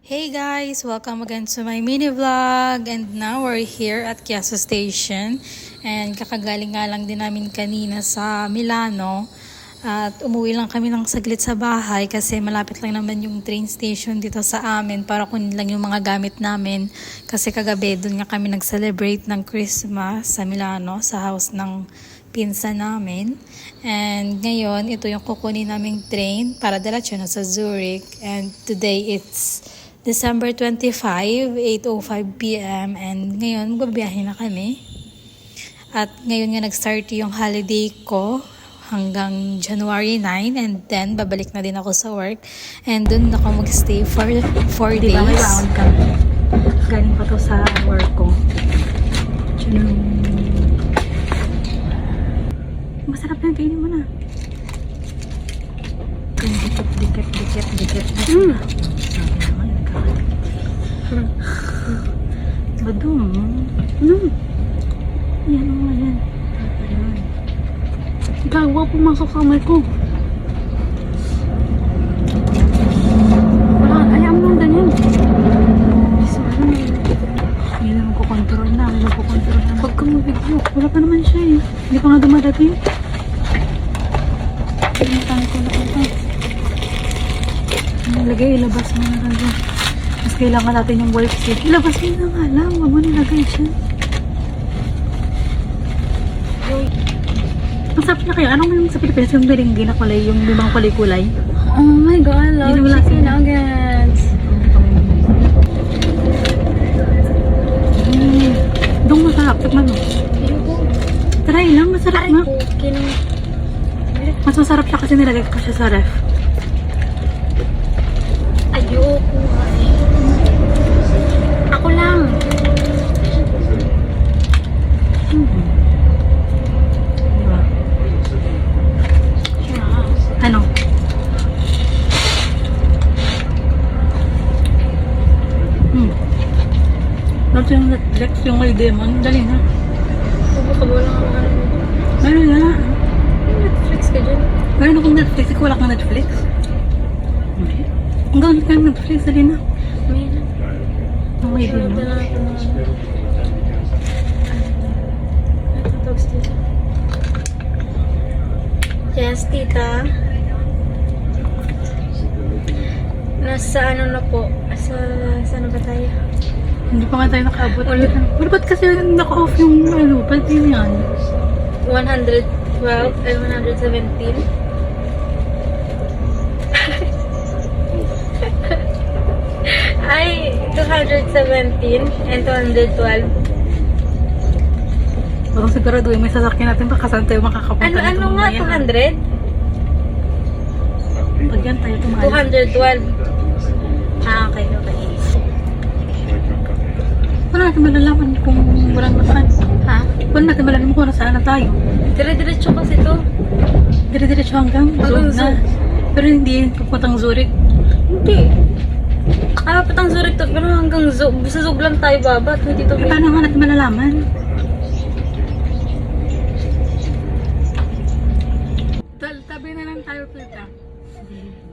Hey guys! Welcome again to my mini vlog, and now we're here at Quiasso Station, and kakagaling nga lang din namin kanina sa Milano at umuwi lang kami ng saglit sa bahay kasi malapit lang naman yung train station dito sa amin para kunin lang yung mga gamit namin kasi kagabi doon nga kami nag-celebrate ng Christmas sa Milano sa house ng pinsa namin. And ngayon ito yung kukunin naming train para diretso na sa Zurich, and today it's December 25, 8:05 p.m. and ngayon magbabiyahe na kami. At ngayon nga nag-start yung holiday ko hanggang January 9, and then babalik na din ako sa work. And dun ako mag-stay for 4 days. Diba, may round kami. Galing pa to sa work ko. Masarap na, kainin mo na. Dikit. Badong. Yan o, yan. Gagawa, pumasok sa kamay ko. Wala, ayaw mo lang ganyan. Hindi naman kukontrol na. Huwag kang mabigyo. Wala pa naman siya eh. Hindi pa nga dumadating. Pinatahan ko na ito. Nalagay, ilabas mo na kagad. Mas kailangan natin yung wipe seat. Ilabas mo na nga lang. Huwag mo nilagay siya. Ang sarap na kayo. Anong yung sa Pilipinas yung merengue na kulay? Yung limang kulay-kulay? Oh my god, I love chicken nuggets. Dong masarap. Tikman mo. Try lang. Masarap nga. Mas masarap siya kasi nilagay ko siya sa ref. Ayoko. Ako lang. Diba? Ano? Tapos yung Netflix, yung may demon, dali na. Subukan mo lang ang ano. Dali na. Netflix ka dyan. Meron akong Netflix, ikaw wala kang Netflix. Okay. Ang gawin ka ng Netflix, dali na. May na. Ang may demon. Yes, tita. Nasa ano na po? Saan na ba tayo? Hindi pa nga tayo nakaabot. Pero ba't kasi naka-off yung ano, pati yan? 112 and 117. Ay, 217 and 212. Parang siguraduhin may sasakyan natin baka saan tayo makakapunta. Ano nga, 200? Pag yan tayo tumalas. 212. Okay. Paano natin malalaman kung walang nasaan? Ha? Paano natin malalaman kung nasaan na tayo? Dire-diretso kasi to. Dire-diretso hanggang Zurich na. Pero hindi papuntang Zurich. Hindi. Patang Zurich to, pero hanggang Zug. Sa Zug lang tayo baba. Hindi to. Paano nga natin malalaman? Tabi na lang tayo, Plita.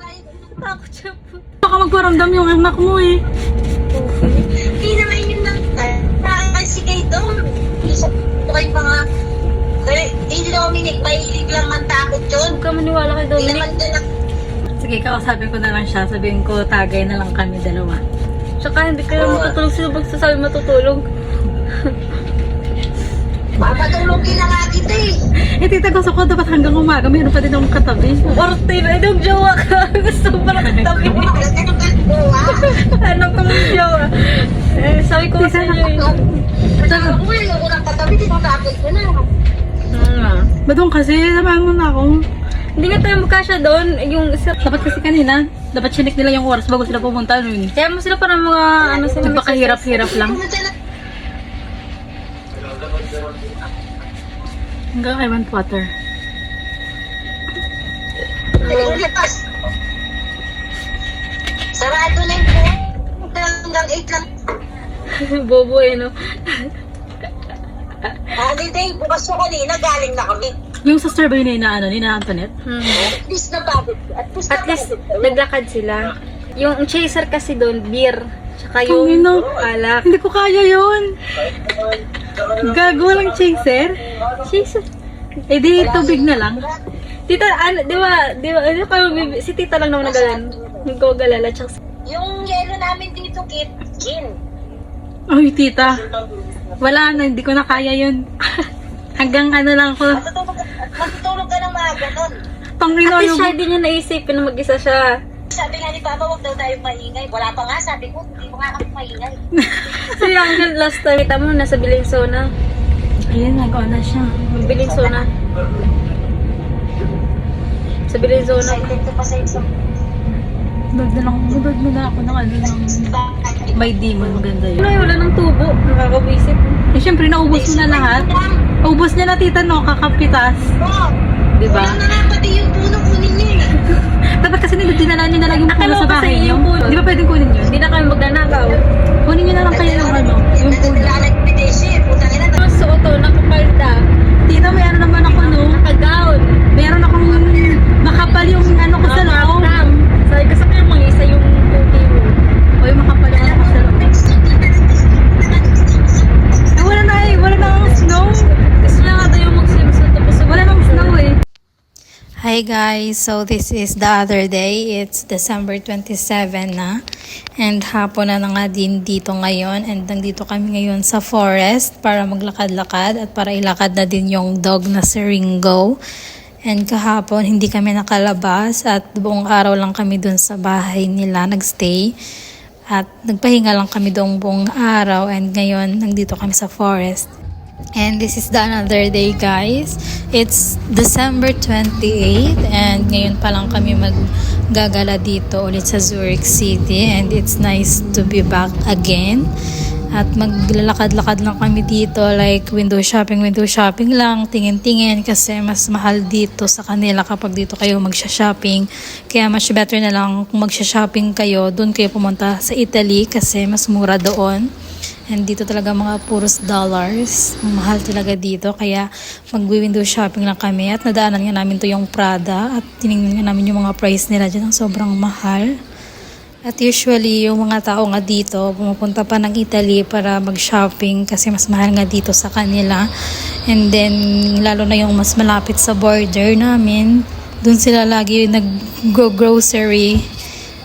Ay, natakot siya po. Baka magparamdam yung anak mo eh. Hindi naman yun lang. Kasi kayo doon. Isa po kayo mga... Hindi Dominic, mahilig lang ang takot yun. Huwag ka maniwala kay Hindi Dominic. naman doon ang... Sige, kausapin ko na lang siya. Sabihin ko, tagay na lang kami dalawa. Tsaka hindi kayo matutulog. Sino magsasabi matutulog? Papatulogin na nga kita eh. Eh, tita, gusto ko dapat hanggang umaga. Mayroon pa din akong katabi. Orte na, yung jowa ka. Gusto ko pala katabi. Ano kang jowa? Sabi ko sa inyo eh. Sabi ko yung unang katabi, tinatapos ko na. Badong kasi, samahan mo na ako. Hindi nga tayo magkasya doon. Yung isa. Dapat kasi kanina, dapat chinik nila yung oras bago sila pumunta nun. Kaya mo sila parang mga ano sila. Nagpakahirap-hirap lang. Hanggang I want water. Sarado na yung po. Hanggang 8 lang. Bobo eh no. Holiday, bukas ko kanina, galing na kami. Yung sa survey ni na Antoinette? At least napagod. At least naglakad sila. Yung chaser kasi doon, beer. Tsaka Ang yung ino. alak. Hindi ko kaya yun. Gago lang chaser. Chaser. Eh di tubig na lang. Tita, ano, di ba, ano kayo, si tita lang naman nagalan. Yung gagalala, tsaka Yung yelo namin dito, Kit, gin. Ay, tita. Wala na, hindi ko na kaya yun. Hanggang ano lang ako. Matutulog ka ng maaga nun. Pangino, at least yung... siya, di niya naisipin na mag-isa siya. Sabi nga ni Papa, huwag daw tayo maingay. Wala pa nga, sabi ko, hindi mo nga kami maingay. So yung last time, kita mo, nasa Bilinsona. Ayun, nagawa na siya. Bilinsona. Sa Bilinsona. Excited ka pa sa isang Nunod mo na ako ng ano ng by demon. Maganda yun. Wala, wala ng tubo. Nakakawisit. Eh, syempre, naubos mo na lahat. Ubos niya na, tita, no? Kakapitas. Oh, Diba? wala na nga, pati yung puno kunin niya eh. Dapat kasi dinala niyo na lang yung puno Akala sa ko bahay kasi niyo. yung puno. Di ba pwedeng kunin yun? Hindi na kami magnanakaw. Kunin niyo na lang kayo yung ano, yung puno. Naglalagpitation eh. Puta ka na. Ang suot to, nakapalda, Tita, may ano naman ako, no? nakagown. Meron akong makapal yung ano ko sa loob. Sabi ko sa kanya, mga isa yung puti mo. O yung makapal yung ano ko sa loob. Eh, wala na eh. Wala na akong snow. Gusto niya nga tayo mag-swimsuit. Tapos Wala nang snow eh. Hi guys, so this is the other day. It's December 27 na. And hapon na nga din dito ngayon. And nandito kami ngayon sa forest para maglakad-lakad at para ilakad na din yung dog na si Ringo. And kahapon hindi kami nakalabas at buong araw lang kami dun sa bahay nila nagstay. At nagpahinga lang kami doong buong araw and ngayon nandito kami sa forest. And this is the another day guys. It's December 28 and ngayon pa lang kami maggagala dito ulit sa Zurich City and it's nice to be back again. At maglalakad-lakad lang kami dito like window shopping lang, tingin-tingin kasi mas mahal dito sa kanila kapag dito kayo magsha-shopping. Kaya much better na lang kung magsha-shopping kayo, doon kayo pumunta sa Italy kasi mas mura doon. And dito talaga mga puros dollars. Mahal talaga dito. Kaya mag-window shopping lang kami. At nadaanan nga namin to yung Prada. At tinignan nga namin yung mga price nila dyan. Ang sobrang mahal. At usually yung mga tao nga dito pumupunta pa ng Italy para mag-shopping kasi mas mahal nga dito sa kanila. And then lalo na yung mas malapit sa border namin. Doon sila lagi nag-grocery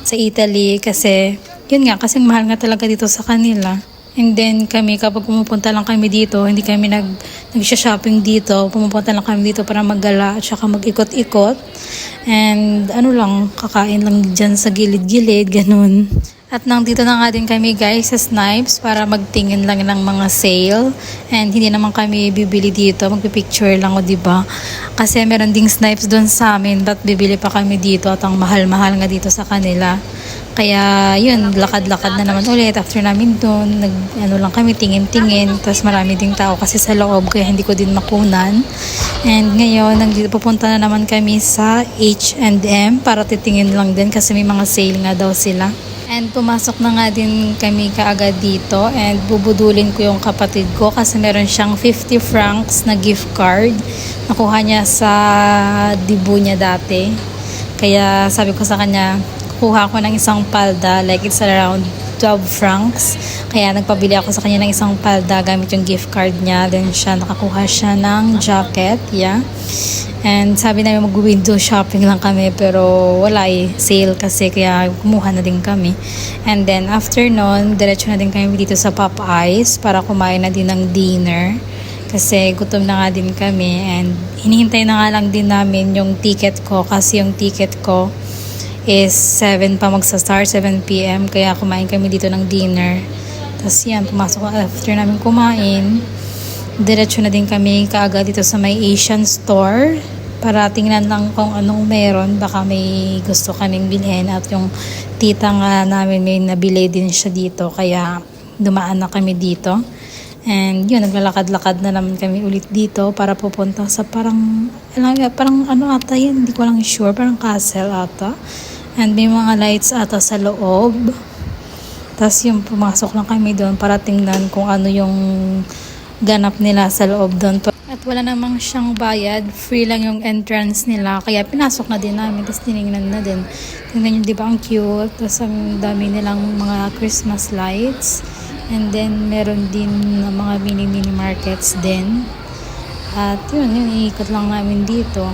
sa Italy kasi yun nga, kasi mahal nga talaga dito sa kanila. And then kami, kapag pumupunta lang kami dito, hindi kami nag-shopping dito. Pumupunta lang kami dito para maggala at saka mag-ikot-ikot. And ano lang, kakain lang dyan sa gilid-gilid, ganun. At nandito na nga din kami guys sa Snipes para magtingin lang ng mga sale. And hindi naman kami bibili dito, magpipicture lang o diba? Kasi meron ding Snipes doon sa amin, but bibili pa kami dito at ang mahal-mahal nga dito sa kanila. Kaya yun, lakad-lakad na naman ulit after namin doon. Ano lang kami, tingin-tingin. Tapos marami ding tao kasi sa loob kaya hindi ko din makunan. And ngayon, pupunta na naman kami sa H&M para titingin lang din kasi may mga sale nga daw sila. And pumasok na nga din kami kaagad dito and bubudulin ko yung kapatid ko kasi meron siyang 50 francs na gift card. Nakuha niya sa dibu niya dati. Kaya sabi ko sa kanya, kuha ko ng isang palda, like it's around 12 francs. Kaya nagpabili ako sa kanya ng isang palda gamit yung gift card niya. Then nakakuha siya ng jacket, yeah. And sabi namin mag-window shopping lang kami pero wala eh, sale kasi kaya kumuha na din kami. And then after nun, diretso na din kami dito sa Popeyes para kumain na din ng dinner. Kasi gutom na nga din kami and hinihintay na nga lang din namin yung ticket ko kasi yung ticket ko is 7 pa magsa-start, 7 p.m. Kaya kumain kami dito ng dinner. Tapos yan, pumasok after namin kumain. Diretso na din kami kaagad dito sa may Asian store para tingnan lang kung anong meron. Baka may gusto kaming bilhin at yung tita nga namin may nabili din siya dito. Kaya dumaan na kami dito. And yun, naglalakad-lakad na naman kami ulit dito para pupunta sa parang ano ata yun, hindi ko lang sure, parang castle ata. And may mga lights ata sa loob. Tapos yung pumasok lang kami doon para tingnan kung ano yung ganap nila sa loob doon. At wala namang siyang bayad, free lang yung entrance nila. Kaya pinasok na din namin, tapos tinignan na din. Tingnan nyo, di ba ang cute? Tapos ang dami nilang mga Christmas lights. And then, meron din na mga mini markets din. At yun, iikot lang namin dito.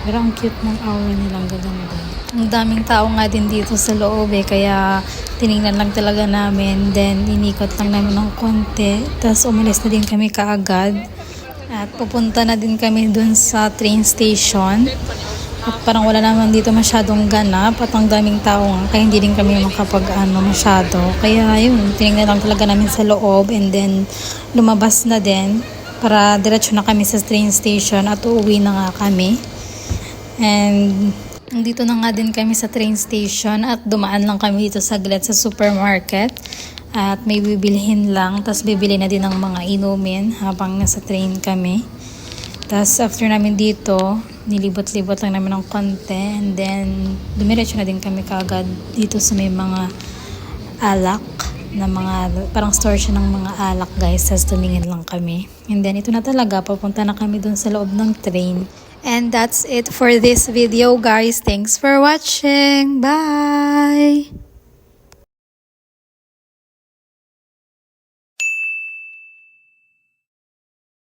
Pero ang cute ng aura nilang gaganda. Ang daming tao nga din dito sa loob kaya tinignan lang talaga namin. Then, inikot lang namin ng konti. Tapos, umalis na din kami kaagad. At pupunta na din kami dun sa train station. At parang wala naman dito masyadong ganap. At ang daming tao nga. Kaya hindi din kami masyado. Kaya yun, tinignan lang talaga namin sa loob. And then, lumabas na din. Para diretso na kami sa train station at uuwi na nga kami. And dito na nga din kami sa train station at dumaan lang kami dito saglit sa supermarket at may bibilhin lang, tapos bibili na din ng mga inumin habang nasa train kami. Tapos after namin dito, nilibot-libot lang namin ng konti and then dumiretso na din kami kaagad dito sa may mga alak na mga, parang store siya ng mga alak guys, tapos tumingin lang kami. And then ito na talaga, papunta na kami dun sa loob ng train. And that's it for this video guys. Thanks for watching. Bye!